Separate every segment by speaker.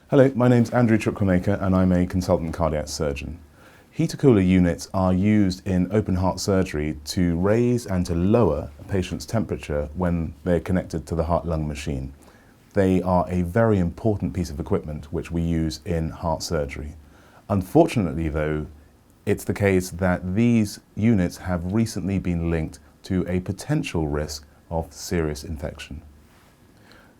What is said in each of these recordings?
Speaker 1: Hello, my name's Andrew Chukwuemeka and I'm a consultant cardiac surgeon. Heater cooler units are used in open heart surgery to raise and to lower a patient's temperature when they're connected to the heart-lung machine. They are a very important piece of equipment which we use in heart surgery. Unfortunately though, it's the case that these units have recently been linked to a potential risk of serious infection.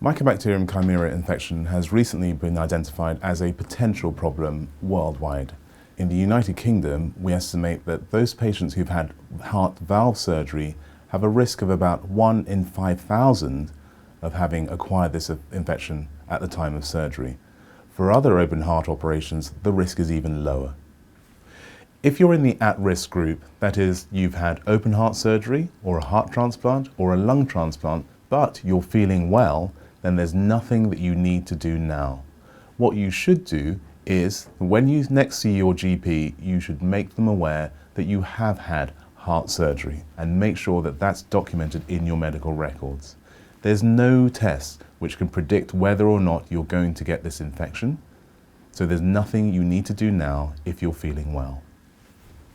Speaker 1: Mycobacterium chimaera infection has recently been identified as a potential problem worldwide. In the United Kingdom, we estimate that those patients who've had heart valve surgery have a risk of about 1 in 5,000 of having acquired this infection at the time of surgery. For other open heart operations, the risk is even lower. If you're in the at-risk group, that is, you've had open heart surgery or a heart transplant or a lung transplant, but you're feeling well, then there's nothing that you need to do now. What you should do is, when you next see your GP, you should make them aware that you have had heart surgery and make sure that that's documented in your medical records. There's no test which can predict whether or not you're going to get this infection, so there's nothing you need to do now if you're feeling well.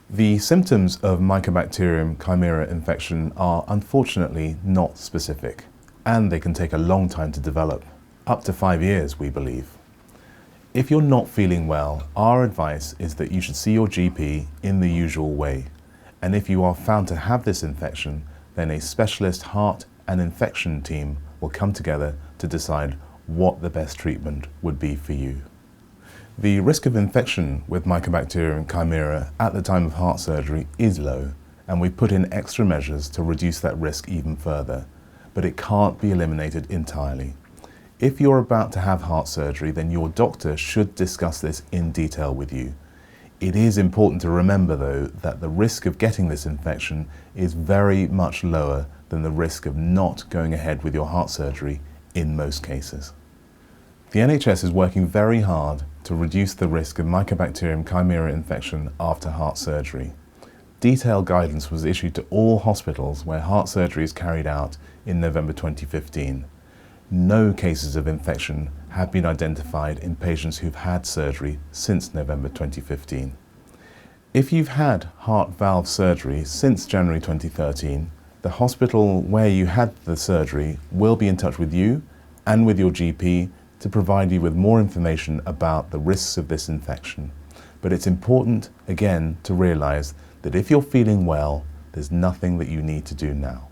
Speaker 1: The symptoms of Mycobacterium chimaera infection are unfortunately not specific, and they can take a long time to develop, up to 5 years, we believe. If you're not feeling well, our advice is that you should see your GP in the usual way. And if you are found to have this infection, then a specialist heart and infection team will come together to decide what the best treatment would be for you. The risk of infection with Mycobacterium chimaera at the time of heart surgery is low, and we've put in extra measures to reduce that risk even further. But it can't be eliminated entirely. If you're about to have heart surgery, then your doctor should discuss this in detail with you. It is important to remember though that the risk of getting this infection is very much lower than the risk of not going ahead with your heart surgery in most cases. The NHS is working very hard to reduce the risk of Mycobacterium chimaera infection after heart surgery. Detailed guidance was issued to all hospitals where heart surgery is carried out in November 2015. No cases of infection have been identified in patients who've had surgery since November 2015. If you've had heart valve surgery since January 2013, the hospital where you had the surgery will be in touch with you and with your GP to provide you with more information about the risks of this infection. But it's important, again, to realise that if you're feeling well, there's nothing that you need to do now.